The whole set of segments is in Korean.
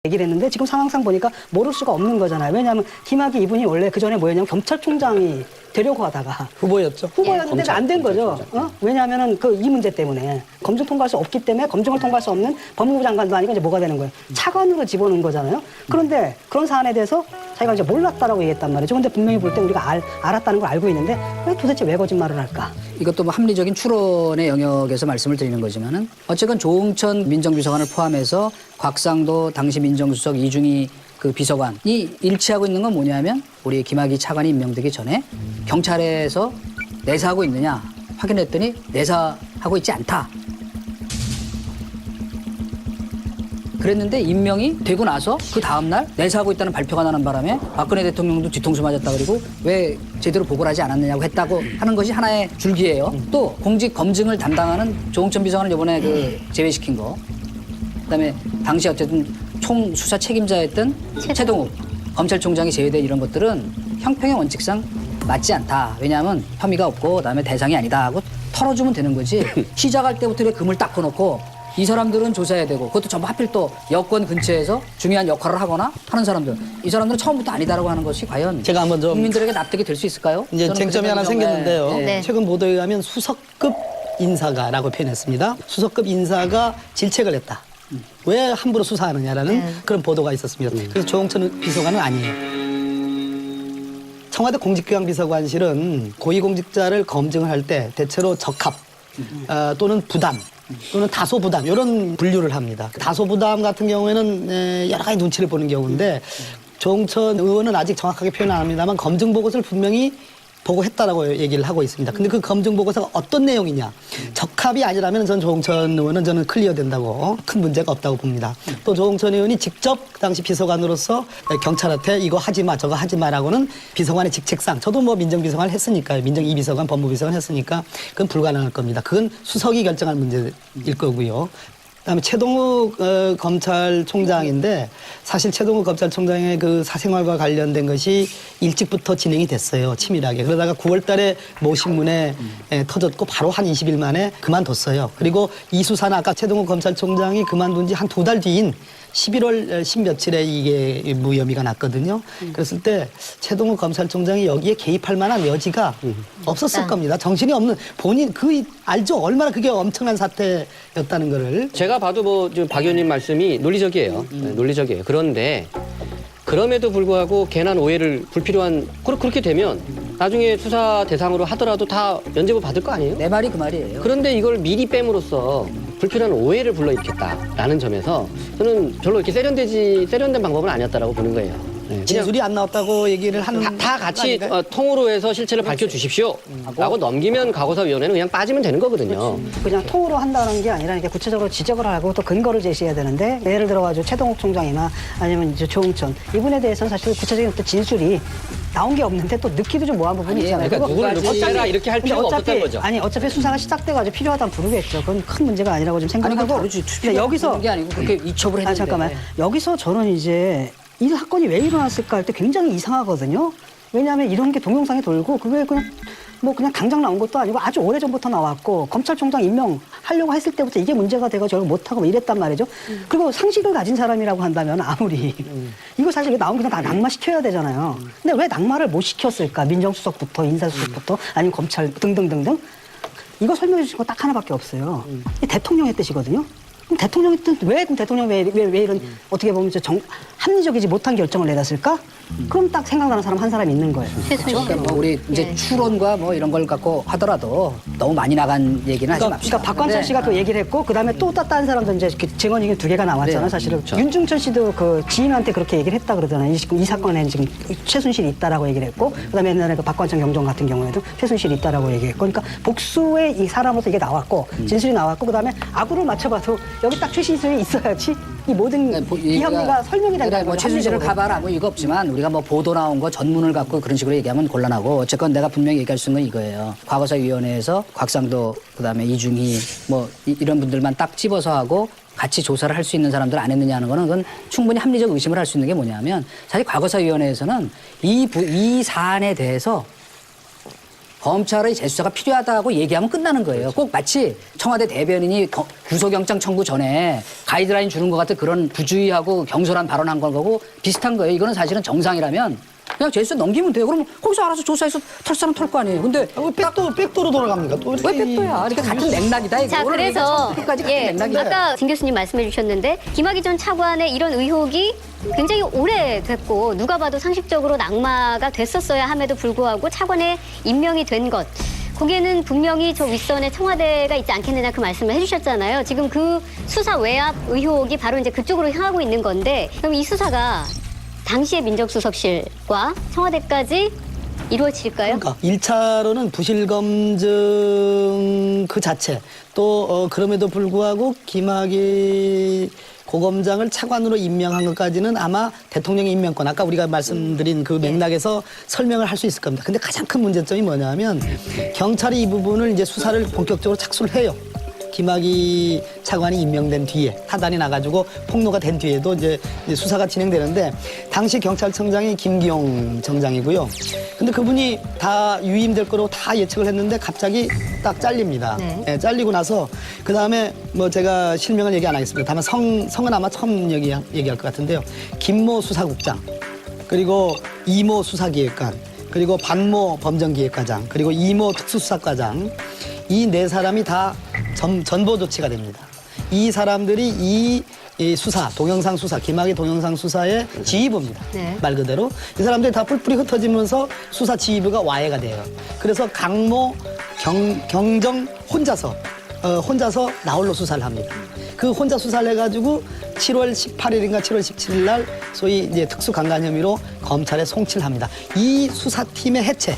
얘기를 했는데 지금 상황상 보니까 모를 수가 없는 거잖아요. 왜냐하면 김학의 이분이 원래 그 전에 뭐였냐면 경찰총장이 되려고 하다가 후보였죠. 후보였는데 안 된 거죠. 왜냐하면은 이 문제 때문에 검증 통과할 수 없기 때문에 검증을 통과할 수 없는 법무부 장관도 아니고 이제 뭐가 되는 거예요. 차관으로 집어넣은 거잖아요. 그런데 그런 사안에 대해서 자기가 이제 몰랐다라고 얘기했단 말이죠. 근데 분명히 볼 때 우리가 알았다는 걸 알고 있는데 도대체 왜 거짓말을 할까? 이것도 뭐 합리적인 추론의 영역에서 말씀을 드리는 거지만은 어쨌건 조응천 민정비서관을 포함해서 곽상도 당시 민정수석 이중희 그 비서관이 일치하고 있는 건 뭐냐면 우리 김학의 차관이 임명되기 전에 경찰에서 내사하고 있느냐 확인했더니 내사하고 있지 않다. 그랬는데 임명이 되고 나서 그 다음날 내사하고 있다는 발표가 나는 바람에 박근혜 대통령도 뒤통수 맞았다 그리고 왜 제대로 보고를 하지 않았느냐고 했다고 하는 것이 하나의 줄기예요. 또 공직 검증을 담당하는 조응천 비서관을 이번에 제외시킨 거. 그다음에 당시 어쨌든 총 수사 책임자였던 최동욱 검찰총장이 제외된 이런 것들은 형평의 원칙상 맞지 않다. 왜냐하면 혐의가 없고 그다음에 대상이 아니다 하고 털어주면 되는 거지. 시작할 때부터 이렇게 금을 딱 꺼놓고 이 사람들은 조사해야 되고 그것도 전부 하필 또 여권 근처에서 중요한 역할을 하거나 하는 사람들. 이 사람들은 처음부터 아니다라고 하는 것이 과연 제가 한번 좀 국민들에게 납득이 될 수 있을까요? 이제 쟁점이 하나 생겼는데요. 네. 최근 보도에 의하면 수석급 인사가라고 표현했습니다. 수석급 인사가 질책을 했다. 왜 함부로 수사하느냐라는 그런 보도가 있었습니다. 그래서 조응천 비서관은 아니에요. 청와대 공직기강비서관실은 고위공직자를 검증을 할 때 대체로 적합 또는 부담 또는 다소부담 이런 분류를 합니다. 다소부담 같은 경우에는 여러 가지 눈치를 보는 경우인데 조응천 의원은 아직 정확하게 표현 안 합니다만 검증 보고서를 분명히 보고했다라고 얘기를 하고 있습니다. 근데 그 검증 보고서가 어떤 내용이냐. 적합이 아니라면 전 조응천 의원은 저는 클리어된다고 큰 문제가 없다고 봅니다. 또 조응천 의원이 직접 그 당시 비서관으로서 경찰한테 이거 하지 마 저거 하지 마라고는 비서관의 직책상 저도 뭐 민정비서관 했으니까요. 민정 2비서관 법무비서관 했으니까 그건 불가능할 겁니다. 그건 수석이 결정할 문제일 거고요. 그다음에 최동욱 검찰총장인데 사실 최동욱 검찰총장의 그 사생활과 관련된 것이 일찍부터 진행이 됐어요. 치밀하게. 그러다가 9월 달에 모신문에 터졌고 바로 한 20일 만에 그만뒀어요. 그리고 이 수사는 아까 최동욱 검찰총장이 그만둔 지 한 2달 뒤인 11월 10며칠에 이게 무혐의가 났거든요. 그랬을 때 최동욱 검찰총장이 여기에 개입할 만한 여지가 없었을 겁니다. 정신이 없는 본인 알죠? 얼마나 그게 엄청난 사태였다는 거를. 제가 봐도 뭐 지금 박 의원님 말씀이 논리적이에요. 네, 논리적이에요. 그런데 그럼에도 불구하고 괜한 오해를 불필요한 그렇게 되면 나중에 수사 대상으로 하더라도 다 면죄부 받을 거 아니에요? 내 말이 그 말이에요. 그런데 이걸 미리 뺨으로써 불필요한 오해를 불러일으켰다라는 점에서 저는 별로 이렇게 세련된 방법은 아니었다라고 보는 거예요. 네, 진술이 안 나왔다고 얘기를 하는 다 같이 통으로 해서 실체를 밝혀주십시오 라고 넘기면 과거사위원회는 그냥 빠지면 되는 거거든요. 그냥 통으로 한다는 게 아니라 이렇게 구체적으로 지적을 하고 또 근거를 제시해야 되는데 예를 들어가지고 최동욱 총장이나 아니면 이제 조응천 이분에 대해서는 사실 구체적인 어떤 진술이 나온 게 없는데 또 넣기도 좀 뭐한 부분이 있잖아요. 그러니까 누구를 넣겠다 이렇게 할 필요가 없었던 거죠. 어차피 수사가 시작돼가지고 필요하다면 부르겠죠. 그건 큰 문제가 아니라고 좀 생각하고. 근데 여기서 게 아니고 그렇게 이첩을 했는데. 잠깐만. 여기서 저는 이제 이 사건이 왜 일어났을까 할 때 굉장히 이상하거든요. 왜냐하면 이런 게 동영상에 돌고 그게 그냥 당장 나온 것도 아니고 아주 오래전부터 나왔고 검찰총장 임명하려고 했을 때부터 이게 문제가 돼가지고 저를 못하고 뭐 이랬단 말이죠. 그리고 상식을 가진 사람이라고 한다면 아무리 이거 사실 나온 게 다 낙마시켜야 되잖아요. 근데 왜 낙마를 못 시켰을까? 민정수석부터 인사수석부터 아니면 검찰 등등등등 이거 설명해 주신 거 딱 하나밖에 없어요. 이 대통령의 뜻이거든요. 그럼 대통령의 뜻 왜 대통령이 왜 이런 어떻게 보면 합리적이지 못한 결정을 내렸을까? 그럼 딱 생각나는 사람 한 사람이 있는 거예요. 그러니까 뭐 우리 이제 추론과 뭐 이런 걸 갖고 하더라도 너무 많이 나간 얘기는 하지 맙시다. 그러니까 박관철 씨가 그 얘기를 했고 그다음에 또 다른 사람도 이제 증언이 2개가 나왔잖아요. 사실은 그렇죠. 윤중천 씨도 그 지인한테 그렇게 얘기를 했다 그러잖아요. 이 사건에 지금 최순실이 있다라고 얘기를 했고 그다음에 옛날에 그 박관철 경정 같은 경우에도 최순실이 있다라고 얘기했고 그러니까 복수의 이 사람으로서 이게 나왔고 진술이 나왔고 그다음에 아구를 맞춰봐도 여기 딱 최순실이 있어야지 이 모든 이 혐의가 설명이 된다는 뭐 거죠. 최순실을 합리적으로. 가봐라 뭐 이거 없지만 우리가 뭐 보도 나온 거 전문을 갖고 그런 식으로 얘기하면 곤란하고 어쨌건 내가 분명히 얘기할 수 있는 건 이거예요. 과거사위원회에서 곽상도 그다음에 이중희 뭐 이런 분들만 딱 집어서 하고 같이 조사를 할 수 있는 사람들 안 했느냐 하는 거는 그건 충분히 합리적 의심을 할 수 있는 게 뭐냐면 사실 과거사위원회에서는 이 사안에 대해서 검찰의 재수사가 필요하다고 얘기하면 끝나는 거예요. 꼭 마치 청와대 대변인이 구속영장 청구 전에 가이드라인 주는 것 같은 그런 부주의하고 경솔한 발언한 거고 비슷한 거예요. 이거는 사실은 정상이라면 그냥 재수사 넘기면 돼요. 그러면 거기서 알아서 조사해서 털 사람 털 거 아니에요. 근데 백도로 돌아갑니까? 또 이렇게 왜 백도야? 그러니까 같은 맥락이다. 이거. 자, 오늘 그래서 끝까지 같은 맥락이다. 아까 진 교수님 말씀해 주셨는데 김학의 전 차관의 이런 의혹이 굉장히 오래됐고 누가 봐도 상식적으로 낙마가 됐었어야 함에도 불구하고 차관에 임명이 된 것. 거기에는 분명히 저 윗선에 청와대가 있지 않겠느냐 그 말씀을 해주셨잖아요. 지금 그 수사 외압 의혹이 바로 이제 그쪽으로 향하고 있는 건데 그럼 이 수사가 당시의 민정수석실과 청와대까지 이루어질까요? 그러니까 1차로는 부실 검증 그 자체 또 그럼에도 불구하고 김학의 고검장을 차관으로 임명한 것까지는 아마 대통령의 임명권 아까 우리가 말씀드린 그 맥락에서 설명을 할 수 있을 겁니다. 근데 가장 큰 문제점이 뭐냐면 경찰이 이 부분을 이제 수사를 본격적으로 착수를 해요. 김학의 차관이 임명된 뒤에 타단이 나가지고 폭로가 된 뒤에도 이제 수사가 진행되는데 당시 경찰청장이 김기용 청장이고요. 근데 그분이 다 유임될 거로 다 예측을 했는데 갑자기 딱 잘립니다. 네, 잘리고 나서 그 다음에 뭐 제가 실명을 얘기 안 하겠습니다. 다만 성은 아마 처음 얘기할 것 같은데요. 김모 수사국장 그리고 이모 수사기획관 그리고 반모 범정기획과장 그리고 이모 특수수사과장 이 네 사람이 다 전보 조치가 됩니다. 이 사람들이 이 수사, 동영상 수사, 김학의 동영상 수사의 지휘부입니다. 네. 말 그대로. 이 사람들이 다 뿔뿔이 흩어지면서 수사 지휘부가 와해가 돼요. 그래서 강모, 경정 혼자서 나홀로 수사를 합니다. 그 혼자 수사를 해가지고 7월 18일인가 7월 17일 날 소위 이제 특수강간 혐의로 검찰에 송치를 합니다. 이 수사팀의 해체,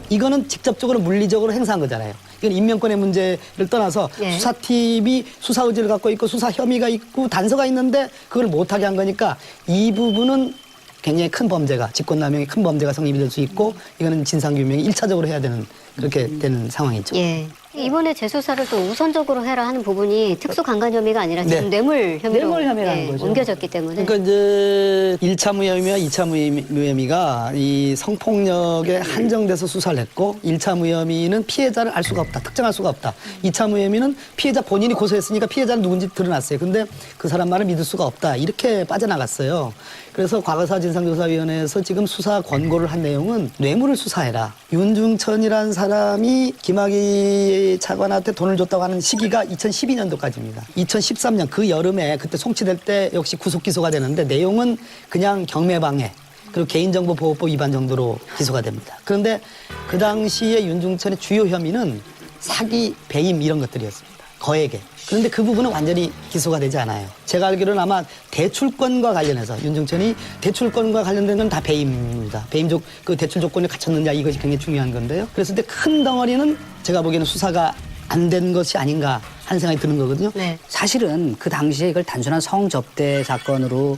이거는 직접적으로 물리적으로 행사한 거잖아요. 이건 인명권의 문제를 떠나서 수사팀이 수사 의지를 갖고 있고 수사 혐의가 있고 단서가 있는데 그걸 못하게 한 거니까 이 부분은 굉장히 큰 범죄가 직권남용의 큰 범죄가 성립이 될 수 있고 이거는 진상규명이 1차적으로 해야 되는 그렇게 되는 상황이죠. 예. 이번에 재수사를 또 우선적으로 해라 하는 부분이 특수강간 혐의가 아니라 지금 뇌물 혐의로 뇌물 혐의라는 거죠. 옮겨졌기 때문에. 그러니까 이제 1차 무혐의와 2차 무혐의가 이 성폭력에 한정돼서 수사를 했고 1차 무혐의는 피해자를 알 수가 없다. 특정할 수가 없다. 2차 무혐의는 피해자 본인이 고소했으니까 피해자는 누군지 드러났어요. 근데 그 사람 말을 믿을 수가 없다. 이렇게 빠져나갔어요. 그래서 과거사 진상조사위원회에서 지금 수사 권고를 한 내용은 뇌물을 수사해라. 윤중천이라는 사람이 김학의 차관한테 돈을 줬다고 하는 시기가 2012년도까지입니다. 2013년 그 여름에 그때 송치될 때 역시 구속 기소가 되는데 내용은 그냥 경매방해 그리고 개인정보보호법 위반 정도로 기소가 됩니다. 그런데 그 당시에 윤중천의 주요 혐의는 사기, 배임 이런 것들이었습니다. 거액에. 그런데 그 부분은 완전히 기소가 되지 않아요. 제가 알기로는 아마 대출권과 관련해서 윤중천이 대출권과 관련된 건 다 배임입니다. 배임족 그 대출 조건을 갖췄느냐 이것이 굉장히 중요한 건데요. 그랬을 때 큰 덩어리는 제가 보기에는 수사가 안 된 것이 아닌가 하는 생각이 드는 거거든요. 네. 사실은 그 당시에 이걸 단순한 성접대 사건으로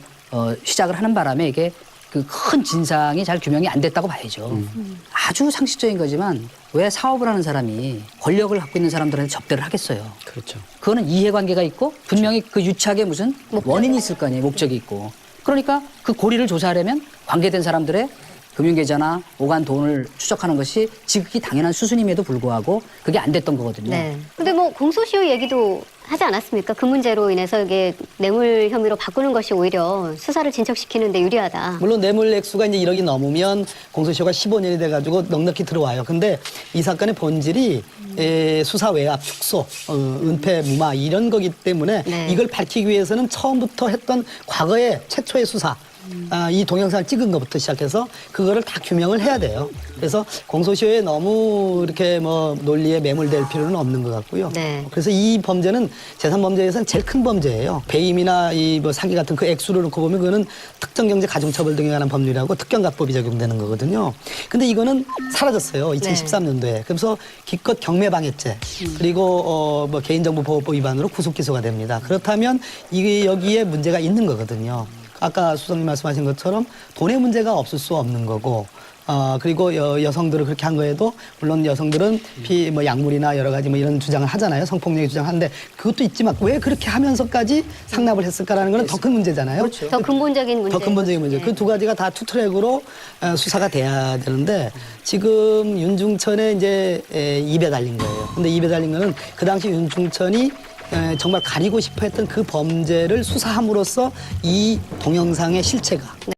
시작을 하는 바람에 이게 그 큰 진상이 잘 규명이 안 됐다고 봐야죠. 아주 상식적인 거지만 왜 사업을 하는 사람이 권력을 갖고 있는 사람들한테 접대를 하겠어요. 그렇죠. 그거는 이해관계가 있고 분명히 그 유착에 무슨 원인이 있을 거 아니에요. 목적이 있고. 그러니까 그 고리를 조사하려면 관계된 사람들의 금융계좌나 오간 돈을 추적하는 것이 지극히 당연한 수순임에도 불구하고 그게 안 됐던 거거든요. 네. 근데 뭐 공소시효 얘기도 하지 않았습니까? 그 문제로 인해서 이게 뇌물 혐의로 바꾸는 것이 오히려 수사를 진척시키는 데 유리하다. 물론 뇌물 액수가 이제 1억이 넘으면 공소시효가 15년이 돼가지고 넉넉히 들어와요. 근데 이 사건의 본질이 수사 외압, 축소, 은폐, 무마 이런 거기 때문에 이걸 밝히기 위해서는 처음부터 했던 과거의 최초의 수사 이 동영상을 찍은 것부터 시작해서 그거를 다 규명을 해야 돼요. 그래서 공소시효에 너무 이렇게 뭐 논리에 매몰될 필요는 없는 것 같고요. 네. 그래서 이 범죄는 재산범죄에서는 제일 큰 범죄예요. 배임이나 이 뭐 사기 같은 그 액수를 놓고 보면 그거는 특정경제 가중처벌 등에 관한 법률하고 특경가법이 적용되는 거거든요. 근데 이거는 사라졌어요. 2013년도에. 그래서 기껏 경매방해죄 그리고 뭐 개인정보보호법 위반으로 구속 기소가 됩니다. 그렇다면 이게 여기에 문제가 있는 거거든요. 아까 수석님 말씀하신 것처럼 돈의 문제가 없을 수 없는 거고 그리고 여성들을 그렇게 한 거에도 물론 여성들은 뭐 약물이나 여러 가지 뭐 이런 주장을 하잖아요. 성폭력의 주장하는데 그것도 있지만 왜 그렇게 하면서까지 상납을 했을까라는 거는 더 큰 문제잖아요. 더 근본적인 문제. 더 근본적인 문제. 그 두 가지가 다 투트랙으로 수사가 돼야 되는데 지금 윤중천의 이제 입에 달린 거예요. 근데 입에 달린 거는 그 당시 윤중천이 정말 가리고 싶어 했던 그 범죄를 수사함으로써 이 동영상의 실체가